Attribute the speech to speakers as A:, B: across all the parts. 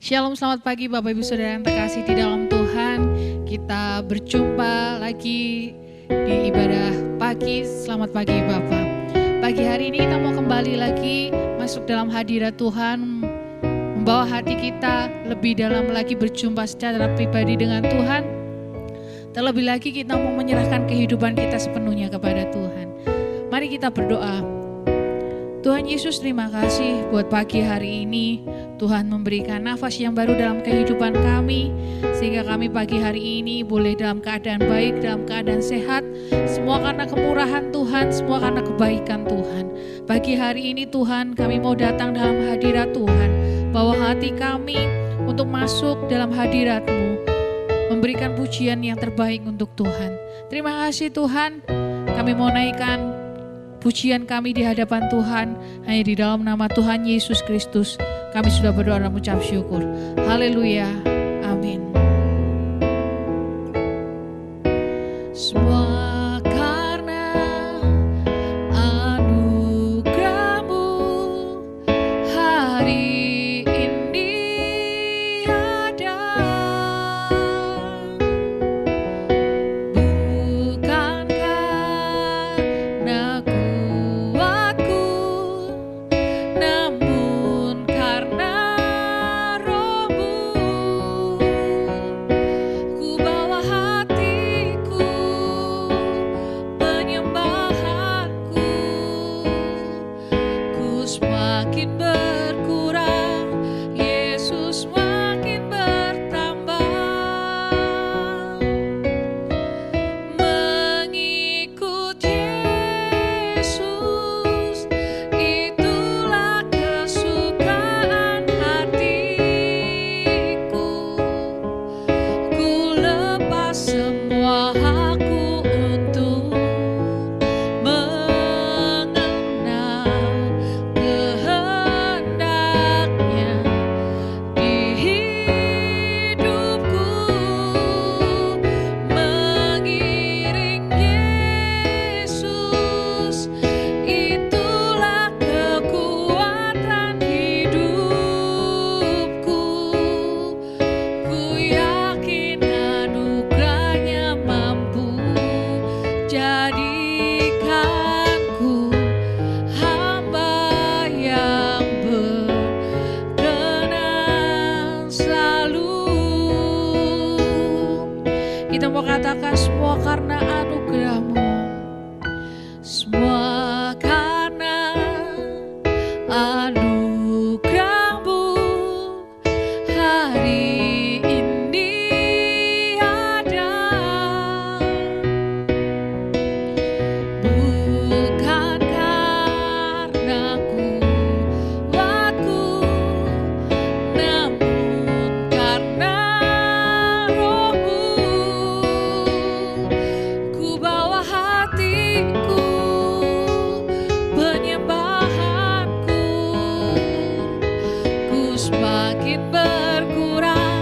A: Shalom, selamat pagi Bapak Ibu Saudara yang terkasih di dalam Tuhan. Kita berjumpa lagi di ibadah pagi. Selamat pagi Bapak. Pagi hari ini kita mau kembali lagi masuk dalam hadirat Tuhan, membawa hati kita lebih dalam lagi berjumpa secara pribadi dengan Tuhan. Terlebih lagi kita mau menyerahkan kehidupan kita sepenuhnya kepada Tuhan. Mari kita berdoa. Tuhan Yesus, terima kasih buat pagi hari ini. Tuhan memberikan nafas yang baru dalam kehidupan kami, sehingga kami pagi hari ini boleh dalam keadaan baik, dalam keadaan sehat. Semua karena kemurahan Tuhan, semua karena kebaikan Tuhan. Pagi hari ini Tuhan, kami mau datang dalam hadirat Tuhan, bawa hati kami untuk masuk dalam hadirat-Mu, memberikan pujian yang terbaik untuk Tuhan. Terima kasih Tuhan, kami mau naikkan pujian kami di hadapan Tuhan, hanya di dalam nama Tuhan Yesus Kristus. Kami sudah berdoa dan mengucap syukur. Haleluya. Amin. Semua karena anugerah-Mu hari ini ada. Bukan karena kuatku, namun karena Roh-Mu. Ku bawa hatiku, penyembahanku, ku semakin berkurang, Yesus makin bertambah. Mengikut Yesus, itulah kesukaan hatiku. Ku lepas semua hakku untuk mengenal kehendaknya di hidupku. Mengiring Yesus, itulah kekuatan hidupku. Ku yakin anugerah-Nya mampu jadikanku hamba yang berkenan selalu. Kita mau katakan semua karena anugerah-Mu, semua karena anugerah-Mu hari ini ada. Bukan karena kuatku, namun karena Roh-Mu. Ku bawa hatiku, penyembahanku, ku semakin berkurang,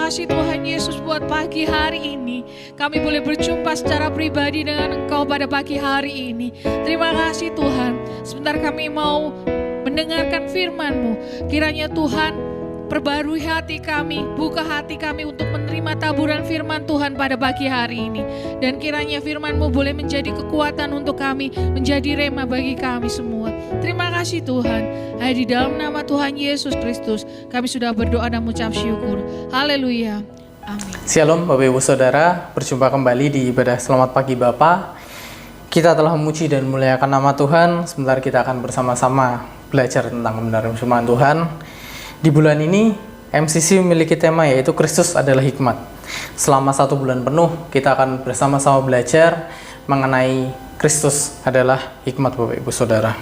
A: kasih Tuhan Yesus buat pagi hari ini. Kami boleh berjumpa secara pribadi dengan Engkau pada pagi hari ini. Terima kasih Tuhan. Sebentar kami mau mendengarkan firman-Mu. Kiranya Tuhan perbarui hati kami, buka hati kami untuk menerima taburan firman Tuhan pada pagi hari ini. Dan kiranya firman-Mu boleh menjadi kekuatan untuk kami, menjadi rema bagi kami semua. Terima kasih Tuhan. Hanya di dalam nama Tuhan Yesus Kristus, kami sudah berdoa dan mengucap syukur. Haleluya. Amin.
B: Shalom Bapak Ibu Saudara, berjumpa kembali di ibadah Selamat Pagi Bapa. Kita telah memuji dan memuliakan nama Tuhan. Sebentar kita akan bersama-sama belajar tentang kebenaran firman Tuhan. Di bulan ini, MCC memiliki tema yaitu Kristus adalah hikmat. Selama 1 bulan penuh, kita akan bersama-sama belajar mengenai Kristus adalah hikmat Bapak Ibu Saudara.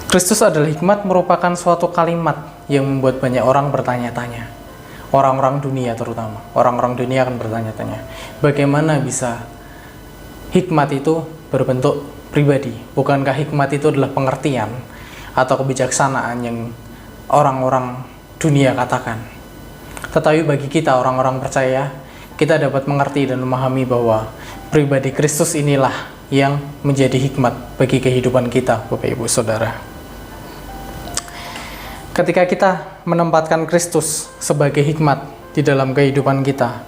B: Kristus adalah hikmat merupakan suatu kalimat yang membuat banyak orang bertanya-tanya. Orang-orang dunia terutama. Orang-orang dunia akan bertanya-tanya. Bagaimana bisa hikmat itu berbentuk pribadi? Bukankah hikmat itu adalah pengertian atau kebijaksanaan yang orang-orang dunia katakan? Tetapi bagi kita orang-orang percaya, kita dapat mengerti dan memahami bahwa pribadi Kristus inilah yang menjadi hikmat bagi kehidupan kita, Bapak Ibu Saudara. Ketika kita menempatkan Kristus sebagai hikmat di dalam kehidupan kita,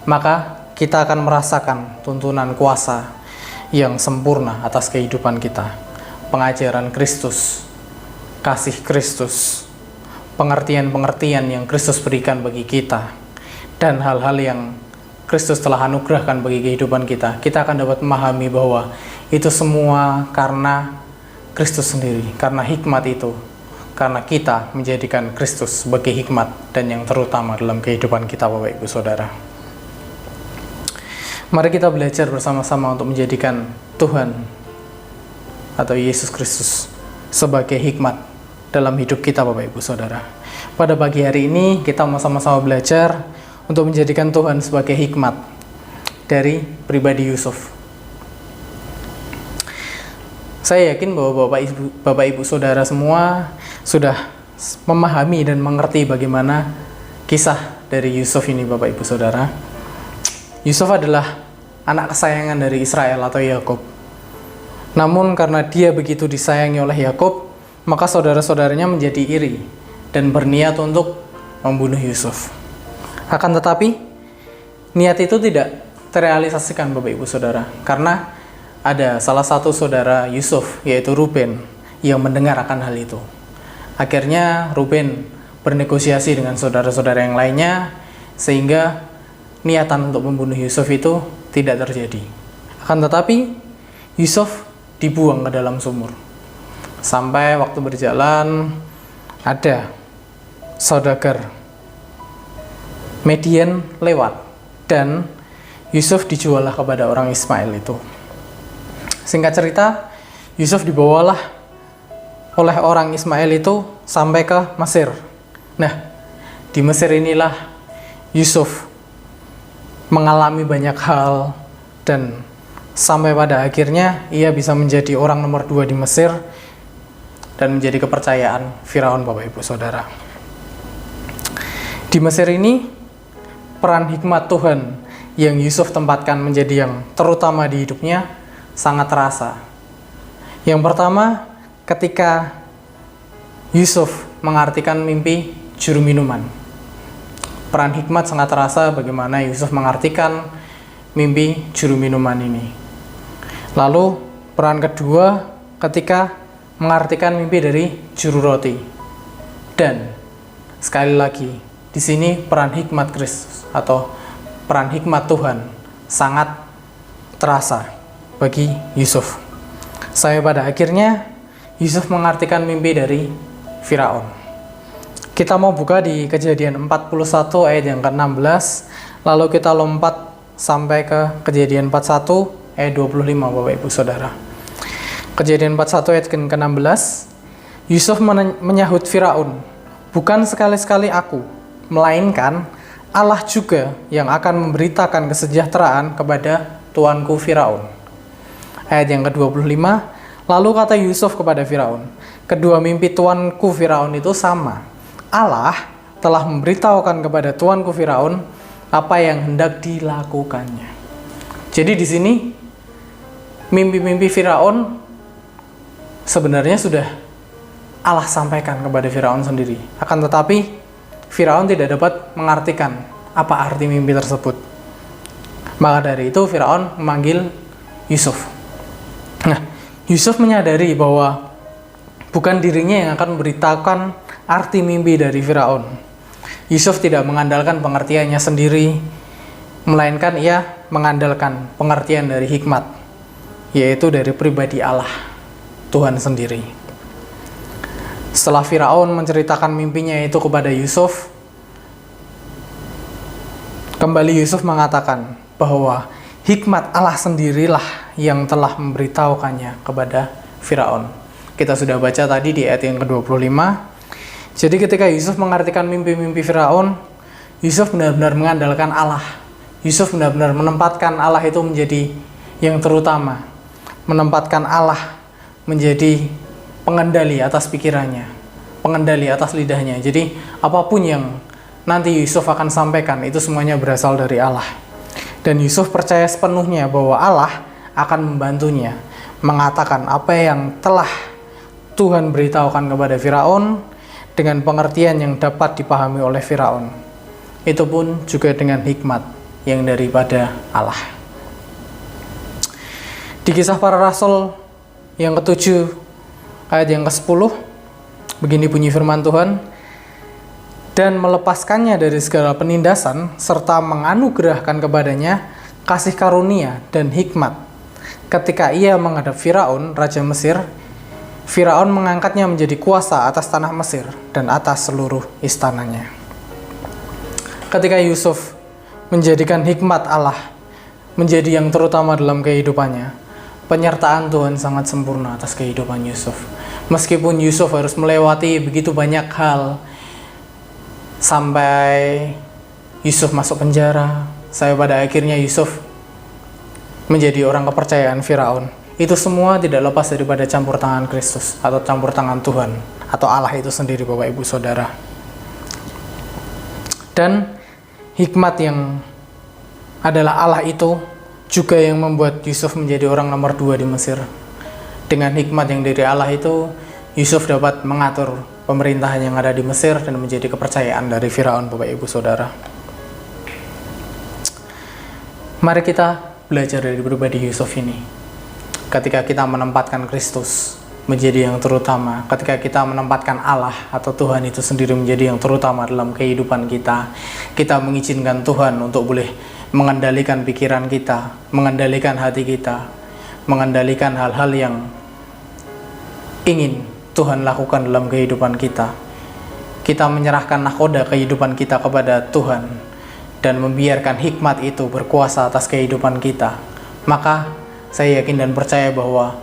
B: maka kita akan merasakan tuntunan kuasa yang sempurna atas kehidupan kita. Pengajaran Kristus, kasih Kristus, pengertian-pengertian yang Kristus berikan bagi kita, dan hal-hal yang Kristus telah anugerahkan bagi kehidupan kita, kita akan dapat memahami bahwa itu semua karena Kristus sendiri, karena hikmat itu, karena kita menjadikan Kristus sebagai hikmat dan yang terutama dalam kehidupan kita, Bapak Ibu Saudara. Mari kita belajar bersama-sama untuk menjadikan Tuhan atau Yesus Kristus sebagai hikmat dalam hidup kita, Bapak Ibu Saudara. Pada pagi hari ini kita mau sama-sama belajar untuk menjadikan Tuhan sebagai hikmat dari pribadi Yusuf. Saya yakin bahwa Bapak Ibu Saudara semua sudah memahami dan mengerti bagaimana kisah dari Yusuf ini, Bapak Ibu Saudara. Yusuf adalah anak kesayangan dari Israel atau Yakub. Namun karena dia begitu disayangi oleh Yakub, maka saudara-saudaranya menjadi iri dan berniat untuk membunuh Yusuf. Akan tetapi, niat itu tidak terrealisasikan, Bapak Ibu Saudara, karena ada salah satu saudara Yusuf, yaitu Ruben, yang mendengar akan hal itu. Akhirnya Ruben bernegosiasi dengan saudara-saudara yang lainnya, sehingga niatan untuk membunuh Yusuf itu tidak terjadi. Akan tetapi, Yusuf dibuang ke dalam sumur. Sampai waktu berjalan, ada saudagar Median lewat, dan Yusuf dijuallah kepada orang Ismail itu. Singkat cerita, Yusuf dibawalah oleh orang Ismail itu sampai ke Mesir. Nah, di Mesir inilah Yusuf mengalami banyak hal, dan sampai pada akhirnya ia bisa menjadi orang nomor 2 di Mesir dan menjadi kepercayaan Firaun, Bapak Ibu Saudara. Di Mesir ini, peran hikmat Tuhan yang Yusuf tempatkan menjadi yang terutama di hidupnya sangat terasa. Yang pertama, ketika Yusuf mengartikan mimpi juru minuman. Peran hikmat sangat terasa bagaimana Yusuf mengartikan mimpi juru minuman ini. Lalu, peran kedua ketika mengartikan mimpi dari juru roti. Dan sekali lagi, di sini peran hikmat Kristus atau peran hikmat Tuhan sangat terasa bagi Yusuf. Sampai pada akhirnya Yusuf mengartikan mimpi dari Firaun. Kita mau buka di Kejadian 41 ayat yang ke-16, lalu kita lompat sampai ke Kejadian 41 ayat 25, Bapak Ibu Saudara. Kejadian 41 ayat ke-16, Yusuf menyahut Firaun, "Bukan sekali-sekali aku, melainkan Allah juga yang akan memberitakan kesejahteraan kepada tuanku Firaun." Ayat yang ke-25, lalu kata Yusuf kepada Firaun, "Kedua mimpi tuanku Firaun itu sama. Allah telah memberitahukan kepada tuanku Firaun apa yang hendak dilakukannya. Jadi di sini mimpi-mimpi Firaun sebenarnya sudah Allah sampaikan kepada Firaun sendiri. Akan tetapi Firaun tidak dapat mengartikan apa arti mimpi tersebut. Maka dari itu Firaun memanggil Yusuf. Nah, Yusuf menyadari bahwa bukan dirinya yang akan memberitahukan arti mimpi dari Firaun. Yusuf tidak mengandalkan pengertiannya sendiri, melainkan ia mengandalkan pengertian dari hikmat, yaitu dari pribadi Allah, Tuhan sendiri. Setelah Firaun menceritakan mimpinya itu kepada Yusuf, kembali Yusuf mengatakan bahwa hikmat Allah sendirilah yang telah memberitahukannya kepada Firaun. Kita sudah baca tadi di ayat yang ke-25. Jadi ketika Yusuf mengartikan mimpi-mimpi Firaun, Yusuf benar-benar mengandalkan Allah. Yusuf benar-benar menempatkan Allah itu menjadi yang terutama, menempatkan Allah menjadi pengendali atas pikirannya, pengendali atas lidahnya. Jadi apapun yang nanti Yusuf akan sampaikan itu semuanya berasal dari Allah. Dan Yusuf percaya sepenuhnya bahwa Allah akan membantunya mengatakan apa yang telah Tuhan beritahukan kepada Firaun dengan pengertian yang dapat dipahami oleh Firaun. Itu pun juga dengan hikmat yang daripada Allah. Di Kisah Para Rasul yang ke-7 ayat yang ke-10, begini bunyi firman Tuhan, dan melepaskannya dari segala penindasan serta menganugerahkan kepadanya kasih karunia dan hikmat. Ketika ia menghadap Firaun, Raja Mesir, Firaun mengangkatnya menjadi kuasa atas tanah Mesir dan atas seluruh istananya. Ketika Yusuf menjadikan hikmat Allah menjadi yang terutama dalam kehidupannya, penyertaan Tuhan sangat sempurna atas kehidupan Yusuf. Meskipun Yusuf harus melewati begitu banyak hal, sampai Yusuf masuk penjara, sampai pada akhirnya Yusuf menjadi orang kepercayaan Firaun. Itu semua tidak lepas daripada campur tangan Kristus atau campur tangan Tuhan atau Allah itu sendiri, Bapak Ibu Saudara. Dan hikmat yang adalah Allah itu juga yang membuat Yusuf menjadi orang nomor 2 di Mesir. Dengan hikmat yang dari Allah itu, Yusuf dapat mengatur pemerintahan yang ada di Mesir dan menjadi kepercayaan dari Firaun, Bapak Ibu Saudara. Mari kita belajar dari pribadi Yusuf ini. Ketika kita menempatkan Kristus menjadi yang terutama, ketika kita menempatkan Allah atau Tuhan itu sendiri menjadi yang terutama dalam kehidupan kita, kita mengizinkan Tuhan untuk boleh mengendalikan pikiran kita, mengendalikan hati kita, mengendalikan hal-hal yang ingin Tuhan lakukan dalam kehidupan kita. Kita menyerahkan nahkoda kehidupan kita kepada Tuhan dan membiarkan hikmat itu berkuasa atas kehidupan kita. Maka saya yakin dan percaya bahwa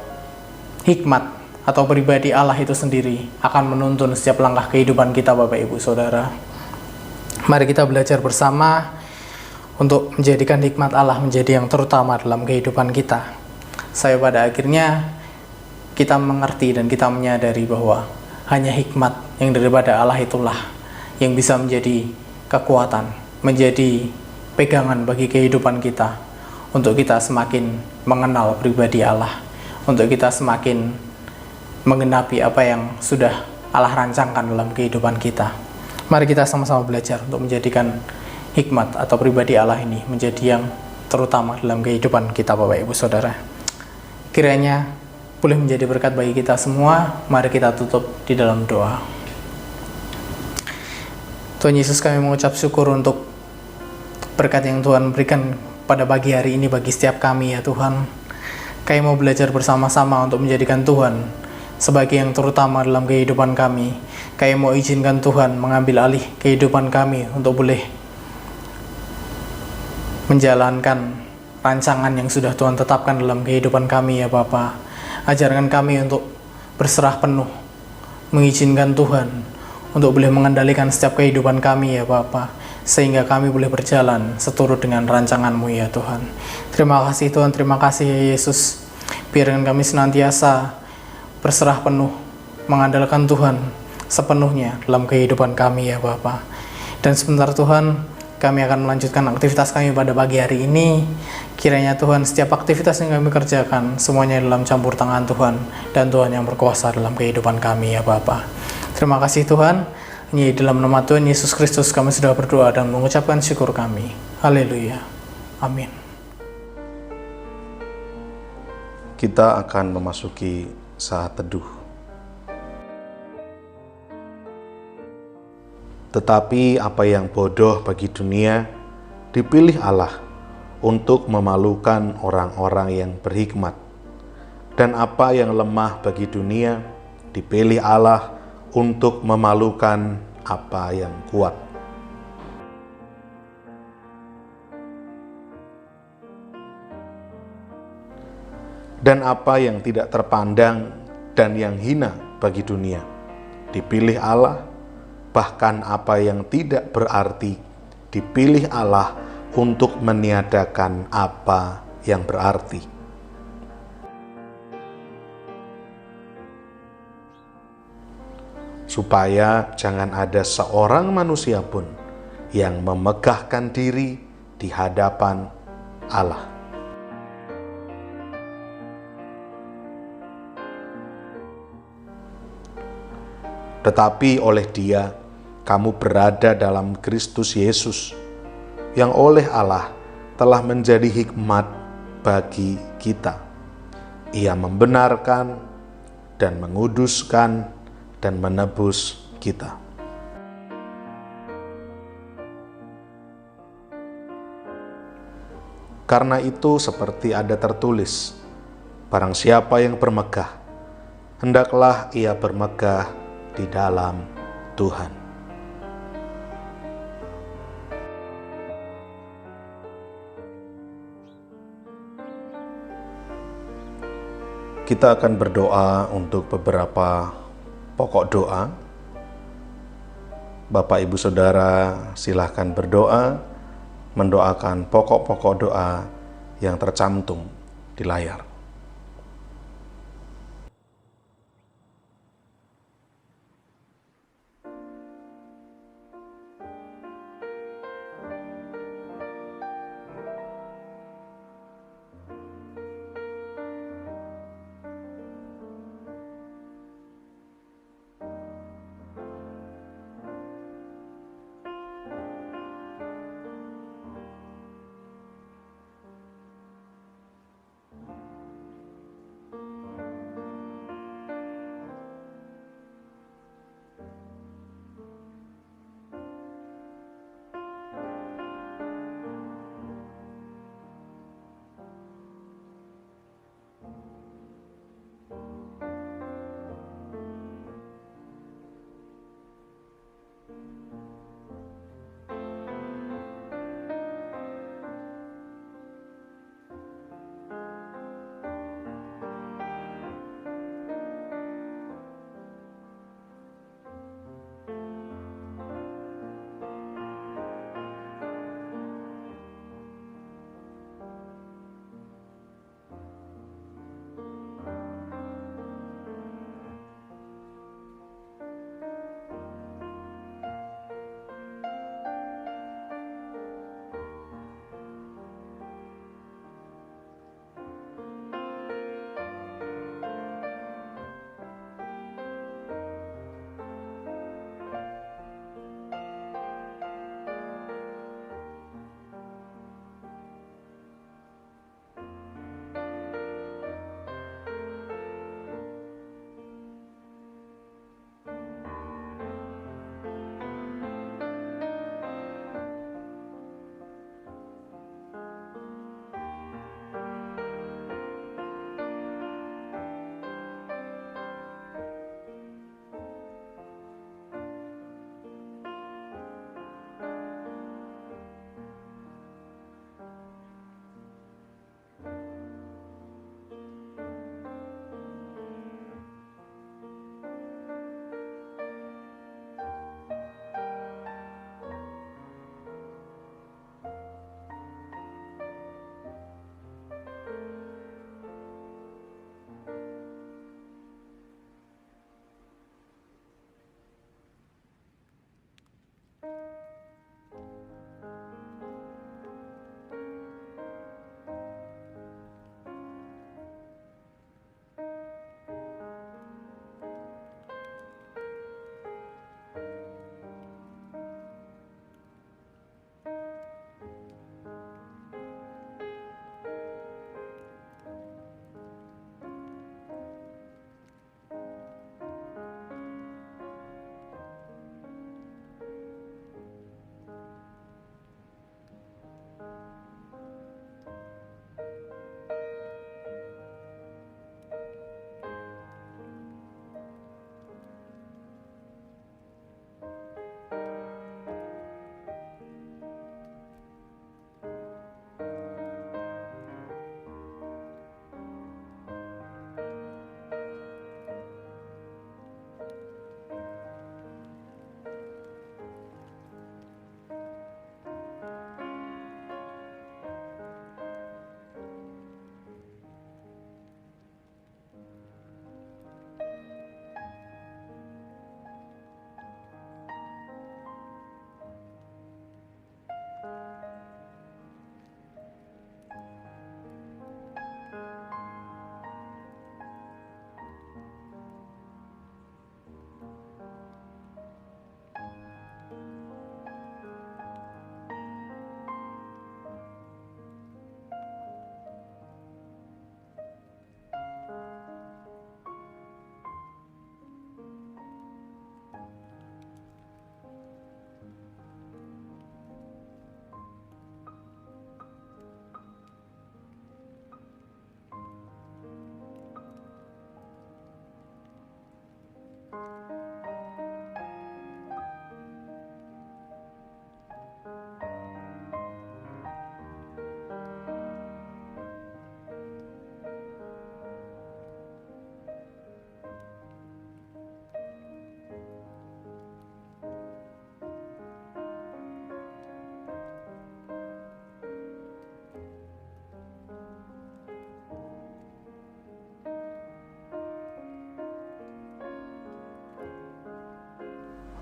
B: hikmat atau pribadi Allah itu sendiri akan menuntun setiap langkah kehidupan kita, Bapak Ibu Saudara. Mari kita belajar bersama untuk menjadikan hikmat Allah menjadi yang terutama dalam kehidupan kita. Saya pada akhirnya kita mengerti dan kita menyadari bahwa hanya hikmat yang daripada Allah itulah yang bisa menjadi kekuatan, menjadi pegangan bagi kehidupan kita, untuk kita semakin mengenal pribadi Allah, untuk kita semakin menggenapi apa yang sudah Allah rancangkan dalam kehidupan kita. Mari kita sama-sama belajar untuk menjadikan hikmat atau pribadi Allah ini menjadi yang terutama dalam kehidupan kita, Bapak Ibu Saudara. Kiranya boleh menjadi berkat bagi kita semua. Mari kita tutup di dalam doa. Tuhan Yesus, kami mengucap syukur untuk berkat yang Tuhan berikan pada pagi hari ini bagi setiap kami, ya Tuhan. Kami mau belajar bersama-sama untuk menjadikan Tuhan sebagai yang terutama dalam kehidupan kami. Kami mau izinkan Tuhan mengambil alih kehidupan kami untuk boleh menjalankan rancangan yang sudah Tuhan tetapkan dalam kehidupan kami, ya Bapa. Ajarkan kami untuk berserah penuh, mengizinkan Tuhan untuk boleh mengendalikan setiap kehidupan kami, ya Bapa, sehingga kami boleh berjalan seturut dengan rancangan-Mu, ya Tuhan. Terima kasih Tuhan, terima kasih ya Yesus. Biarkan kami senantiasa berserah penuh, mengandalkan Tuhan sepenuhnya dalam kehidupan kami, ya Bapa. Dan sebentar Tuhan, kami akan melanjutkan aktivitas kami pada pagi hari ini. Kiranya Tuhan, setiap aktivitas yang kami kerjakan, semuanya dalam campur tangan Tuhan, dan Tuhan yang berkuasa dalam kehidupan kami ya Bapa. Terima kasih Tuhan. Ini dalam nama Tuhan Yesus Kristus kami sudah berdoa dan mengucapkan syukur kami. Haleluya. Amin.
C: Kita akan memasuki saat teduh. Tetapi apa yang bodoh bagi dunia, dipilih Allah untuk memalukan orang-orang yang berhikmat. Dan apa yang lemah bagi dunia, dipilih Allah untuk memalukan apa yang kuat. Dan apa yang tidak terpandang dan yang hina bagi dunia, dipilih Allah. Bahkan apa yang tidak berarti, dipilih Allah untuk meniadakan apa yang berarti. Supaya jangan ada seorang manusia pun yang memegahkan diri di hadapan Allah. Tetapi oleh Dia, kamu berada dalam Kristus Yesus, yang oleh Allah telah menjadi hikmat bagi kita. Ia membenarkan dan menguduskan dan menebus kita. Karena itu seperti ada tertulis, barang siapa yang bermegah, hendaklah ia bermegah di dalam Tuhan. Kita akan berdoa untuk beberapa pokok doa. Bapak Ibu Saudara silahkan berdoa, mendoakan pokok-pokok doa yang tercantum di layar.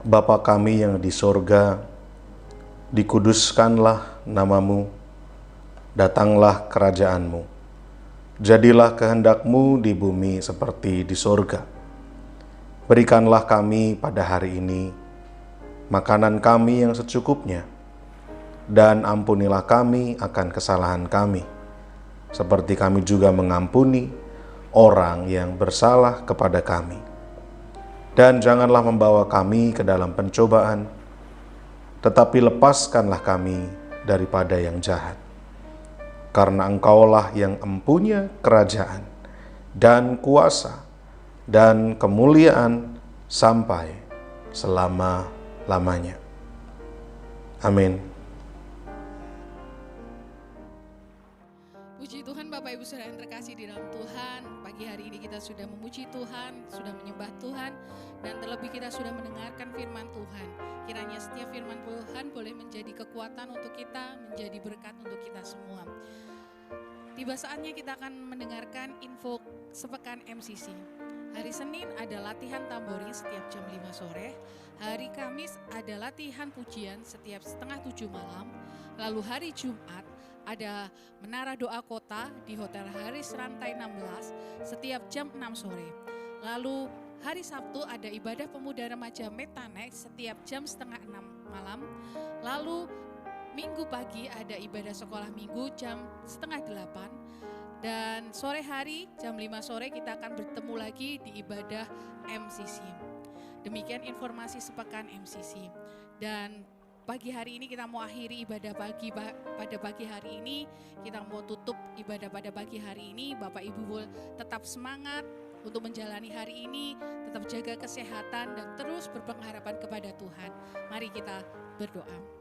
C: Bapa kami yang di sorga, dikuduskanlah namamu, datanglah kerajaanmu, jadilah kehendakmu di bumi seperti di sorga. Berikanlah kami pada hari ini makanan kami yang secukupnya, dan ampunilah kami akan kesalahan kami, seperti kami juga mengampuni orang yang bersalah kepada kami. Dan janganlah membawa kami ke dalam pencobaan, tetapi lepaskanlah kami daripada yang jahat. Karena Engkaulah yang empunya kerajaan dan kuasa dan kemuliaan sampai selama-lamanya. Amin.
A: Puji Tuhan Bapak Ibu Saudara yang terkasih di dalam Tuhan. Pagi hari ini kita sudah memuji Tuhan, sudah menyembah Tuhan, dan terlebih kita sudah mendengarkan firman Tuhan. Kiranya setiap firman Tuhan boleh menjadi kekuatan untuk kita, menjadi berkat untuk kita semua. Tiba saatnya kita akan mendengarkan info sepekan MCC. Hari Senin ada latihan tambori setiap jam 5 sore. Hari Kamis ada latihan pujian setiap setengah 7 malam. Lalu hari Jumat ada menara doa kota di Hotel Haris Rantai 16 setiap jam 6 sore. Lalu hari Sabtu ada ibadah pemuda remaja Metanex setiap jam setengah 6 malam. Lalu Minggu pagi ada ibadah sekolah minggu jam setengah 8. Dan sore hari jam 5 sore kita akan bertemu lagi di ibadah MCC. Demikian informasi sepekan MCC. Dan pagi hari ini kita mau akhiri ibadah pagi pada pagi hari ini. Kita mau tutup ibadah pada pagi hari ini. Bapak Ibu tetap semangat untuk menjalani hari ini. Tetap jaga kesehatan dan terus berpengharapan kepada Tuhan. Mari kita berdoa.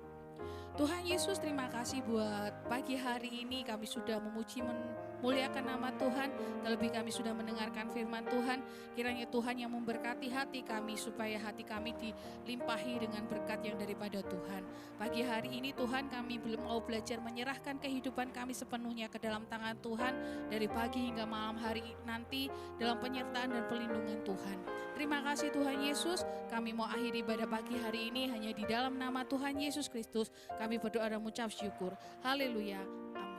A: Tuhan Yesus, terima kasih buat pagi hari ini kami sudah memuji memuliakan nama Tuhan, terlebih kami sudah mendengarkan firman Tuhan. Kiranya Tuhan yang memberkati hati kami supaya hati kami dilimpahi dengan berkat yang daripada Tuhan. Pagi hari ini Tuhan kami belum mau belajar menyerahkan kehidupan kami sepenuhnya ke dalam tangan Tuhan dari pagi hingga malam hari nanti dalam penyertaan dan perlindungan Tuhan. Terima kasih Tuhan Yesus, kami mau akhiri ibadah pagi hari ini hanya di dalam nama Tuhan Yesus Kristus. Kami berdoa dan mengucap syukur. Haleluya. Amin.